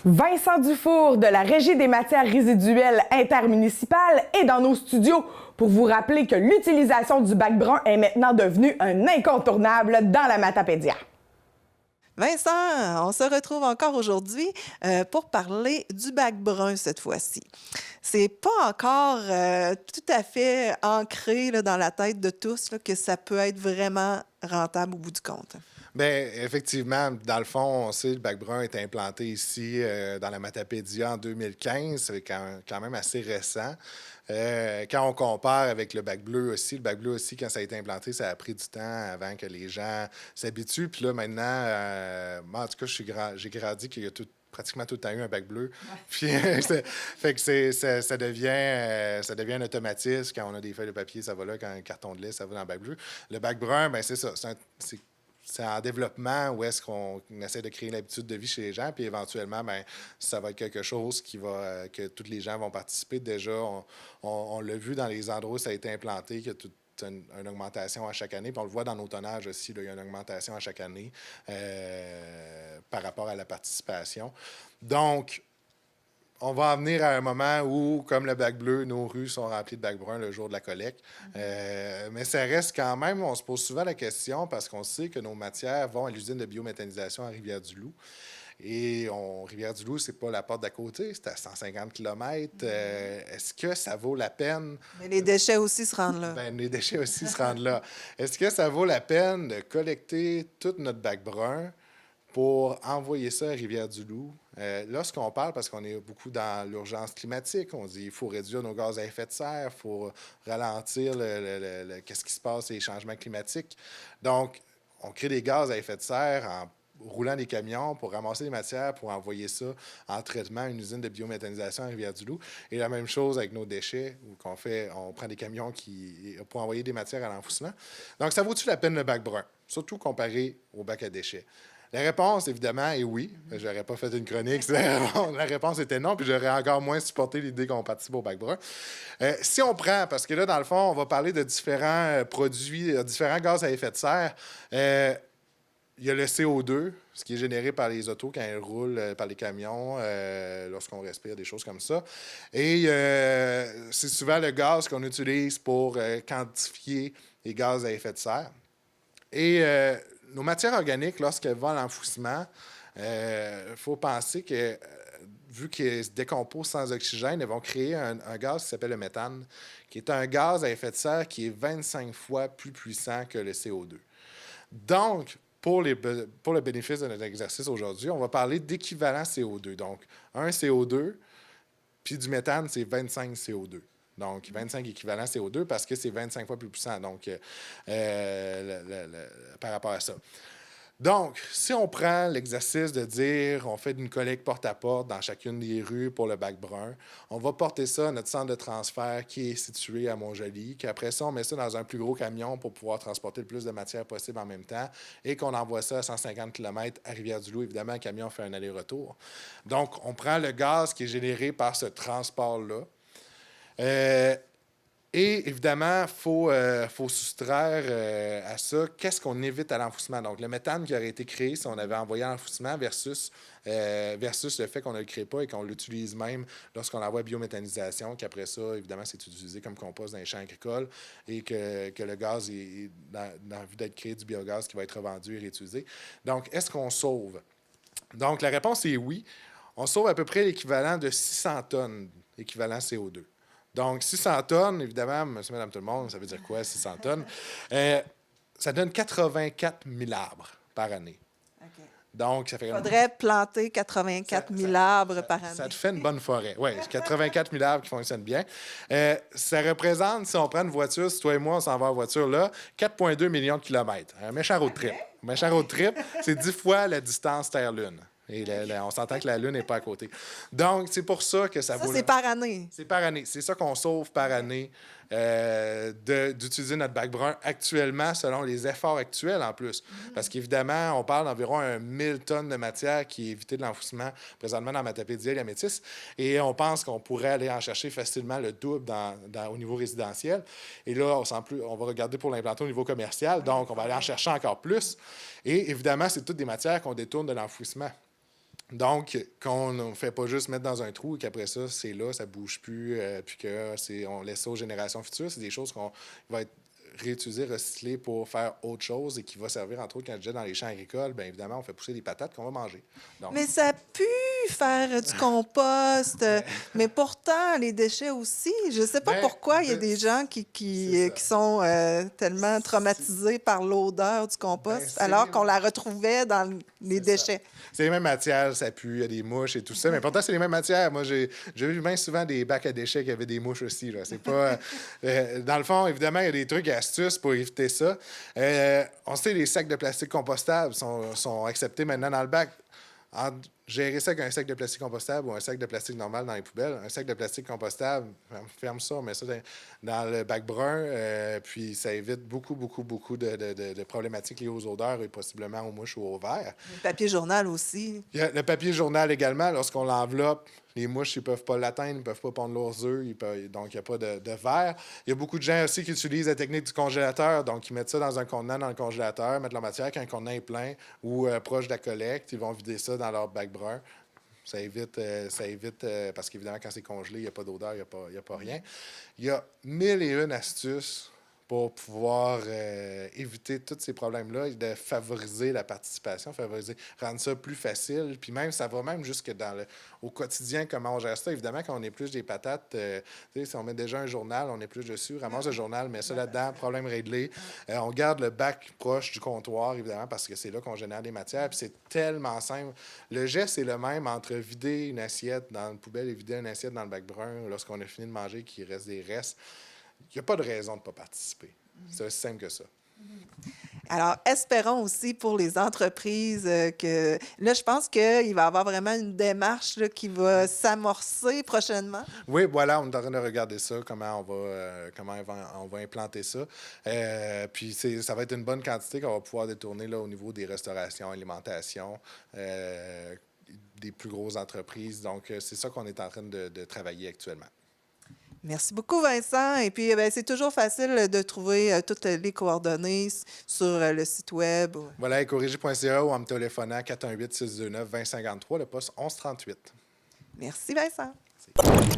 Vincent Dufour de la Régie des matières résiduelles intermunicipales est dans nos studios pour vous rappeler que l'utilisation du bac brun est maintenant devenue un incontournable dans la Matapédia. Vincent, on se retrouve encore aujourd'hui pour parler du bac brun cette fois-ci. C'est pas encore tout à fait ancré là, dans la tête de tous là, que ça peut être vraiment rentable au bout du compte. Bien, effectivement, dans le fond, on sait que le bac brun est implanté ici dans la Matapédia en 2015. C'est quand même assez récent. Quand on compare avec le bac bleu aussi, quand ça a été implanté, ça a pris du temps avant que les gens s'habituent. Puis là, maintenant, moi, en tout cas, j'ai grandi qu'il y a pratiquement tout le temps eu un bac bleu. Ouais. Puis, fait que ça devient un automatisme. Quand on a des feuilles de papier, ça va là. Quand un carton de lait, ça va dans le bac bleu. Le bac brun, bien, c'est ça. C'est en développement où est-ce qu'on essaie de créer l'habitude de vie chez les gens, puis éventuellement, bien, ça va être quelque chose que tous les gens vont participer. Déjà, on l'a vu dans les endroits où ça a été implanté, qu'il y a toute une augmentation à chaque année. Puis on le voit dans nos tonnages aussi, là, il y a une augmentation à chaque année par rapport à la participation. Donc, on va en venir à un moment où, comme le bac bleu, nos rues sont remplies de bac brun le jour de la collecte. Mais ça reste quand même, on se pose souvent la question parce qu'on sait que nos matières vont à l'usine de biométhanisation à Rivière-du-Loup. Et Rivière-du-Loup, c'est pas la porte d'à côté, c'est à 150 km. Est-ce que ça vaut la peine... Mais les déchets aussi se rendent là. Bien, les déchets aussi se rendent là. Est-ce que ça vaut la peine de collecter tout notre bac brun pour envoyer ça à Rivière-du-Loup? Lorsqu'on parle, parce qu'on est beaucoup dans l'urgence climatique, on dit qu'il faut réduire nos gaz à effet de serre, il faut ralentir qu'est-ce qui se passe, les changements climatiques. Donc, on crée des gaz à effet de serre en roulant des camions pour ramasser des matières, pour envoyer ça en traitement à une usine de biométhanisation à Rivière-du-Loup. Et la même chose avec nos déchets, où on prend des camions pour envoyer des matières à l'enfouissement. Donc, ça vaut-tu la peine le bac brun, surtout comparé au bac à déchets? La réponse, évidemment, est oui. Je n'aurais pas fait une chronique. La réponse était non, puis j'aurais encore moins supporté l'idée qu'on participe au bac brun. Si on prend, parce que là, dans le fond, on va parler de différents produits, différents gaz à effet de serre. Il y a le CO2, ce qui est généré par les autos quand elles roulent, par les camions, lorsqu'on respire, des choses comme ça. Et c'est souvent le gaz qu'on utilise pour quantifier les gaz à effet de serre. Et nos matières organiques, lorsqu'elles vont à l'enfouissement, il faut penser que, vu qu'elles se décomposent sans oxygène, elles vont créer un gaz qui s'appelle le méthane, qui est un gaz à effet de serre qui est 25 fois plus puissant que le CO2. Donc, pour le bénéfice de notre exercice aujourd'hui, on va parler d'équivalent CO2. Donc, un CO2, puis du méthane, c'est 25 CO2. Donc, 25 équivalents CO2 parce que c'est 25 fois plus puissant donc, par rapport à ça. Donc, si on prend l'exercice de dire on fait une collecte porte-à-porte dans chacune des rues pour le bac brun, on va porter ça à notre centre de transfert qui est situé à Montjoly, qu'après ça, on met ça dans un plus gros camion pour pouvoir transporter le plus de matière possible en même temps et qu'on envoie ça à 150 km à Rivière-du-Loup. Évidemment, le camion fait un aller-retour. Donc, on prend le gaz qui est généré par ce transport-là. Et évidemment, il faut soustraire à ça qu'est-ce qu'on évite à l'enfouissement. Donc, le méthane qui aurait été créé si on avait envoyé à l'enfouissement versus le fait qu'on ne le crée pas et qu'on l'utilise même lorsqu'on l'envoie à biométhanisation, qu'après ça, évidemment, c'est utilisé comme compost dans les champs agricoles et que le gaz est dans le but d'être créé du biogaz qui va être revendu et réutilisé. Donc, est-ce qu'on sauve? Donc, la réponse est oui. On sauve à peu près l'équivalent de 600 tonnes équivalent CO2. Donc, 600 tonnes, évidemment, monsieur, madame, tout le monde, ça veut dire quoi, 600 tonnes? Ça donne 84 000 arbres par année. Okay. Donc, ça fait... Il faudrait planter 84 000 arbres par année. Ça te fait une bonne forêt. Oui, 84 000 arbres qui fonctionnent bien. Ça représente, si on prend une voiture, si toi et moi, on s'en va en voiture, là, 4,2 millions de kilomètres. Un méchant road trip. Un méchant road trip, c'est 10 fois la distance Terre-Lune. Et on s'entend que la Lune n'est pas à côté. Donc, c'est pour ça que ça vaut... Ça, c'est par année. C'est par année. C'est ça qu'on sauve par année d'utiliser notre bac brun actuellement, selon les efforts actuels en plus. Parce qu'évidemment, on parle d'environ 1000 tonnes de matière qui est évitée de l'enfouissement présentement dans Matapédia et la Métis. Et on pense qu'on pourrait aller en chercher facilement le double au niveau résidentiel. Et là, on va regarder pour l'implanter au niveau commercial. Donc, on va aller en chercher encore plus. Et évidemment, c'est toutes des matières qu'on détourne de l'enfouissement. Donc, qu'on ne fait pas juste mettre dans un trou et qu'après ça, c'est là, ça ne bouge plus, puis qu'on laisse ça aux générations futures, c'est des choses qu'on va être réutiliser, recycler pour faire autre chose et qui va servir, entre autres, quand je disais dans les champs agricoles, bien évidemment, on fait pousser des patates qu'on va manger. Donc, Mais ça pue faire du compost. Mais pourtant, les déchets aussi. Je ne sais pas ben, pourquoi il y a des gens c'est qui ça. sont tellement traumatisés par l'odeur du Ben, compost, c'est alors les- qu'on la retrouvait dans les c'est ça. déchets. C'est les mêmes matières, ça pue, il y a des mouches et tout ça, mais pourtant, c'est les mêmes matières. Moi, j'ai vu bien souvent des bacs à déchets qui avaient des mouches aussi. Là. C'est pas, dans le fond, évidemment, il y a des trucs et astuces pour éviter ça. On sait que les sacs de plastique compostables sont acceptés maintenant dans le bac. Gérer ça avec un sac de plastique compostable ou un sac de plastique normal dans les poubelles. Un sac de plastique compostable, ferme ça, on met ça dans le bac brun, puis ça évite beaucoup de problématiques liées aux odeurs et possiblement aux mouches ou aux vers. Le papier journal aussi. Il y a le papier journal également, lorsqu'on l'enveloppe, les mouches, ils ne peuvent pas l'atteindre, ils ne peuvent pas pondre leurs œufs, donc il n'y a pas de verre. Il y a beaucoup de gens aussi qui utilisent la technique du congélateur, donc ils mettent ça dans un contenant dans le congélateur, mettent leur matière, quand le contenant est plein ou proche de la collecte, ils vont vider ça dans leur bac brun. Ça évite parce qu'évidemment, quand c'est congelé, il n'y a pas d'odeur, il n'y a pas rien. Il y a 1001 astuces pour pouvoir éviter tous ces problèmes-là et de favoriser la participation, rendre ça plus facile. Puis même, ça va même jusque au quotidien, comment on gère ça. Évidemment, quand on épluche des patates, si on met déjà un journal, on épluche dessus, ramasse le journal, met ça là-dedans, problème réglé. On garde le bac proche du comptoir, évidemment, parce que c'est là qu'on génère des matières. Puis c'est tellement simple. Le geste est le même entre vider une assiette dans une poubelle et vider une assiette dans le bac brun lorsqu'on a fini de manger, qu'il reste des restes. Il n'y a pas de raison de ne pas participer. C'est aussi simple que ça. Alors, espérons aussi pour les entreprises que... Là, je pense qu'il va y avoir vraiment une démarche là, qui va s'amorcer prochainement. Oui, voilà, on est en train de regarder ça, comment on va implanter ça. Puis ça va être une bonne quantité qu'on va pouvoir détourner là, au niveau des restaurations, alimentation, des plus grosses entreprises. Donc, c'est ça qu'on est en train de travailler actuellement. Merci beaucoup, Vincent. Et puis, c'est toujours facile de trouver toutes les coordonnées sur le site Web. Voilà, écorigi.ca ou en me téléphonant 418-629-2053, le poste 1138. Merci, Vincent. Merci.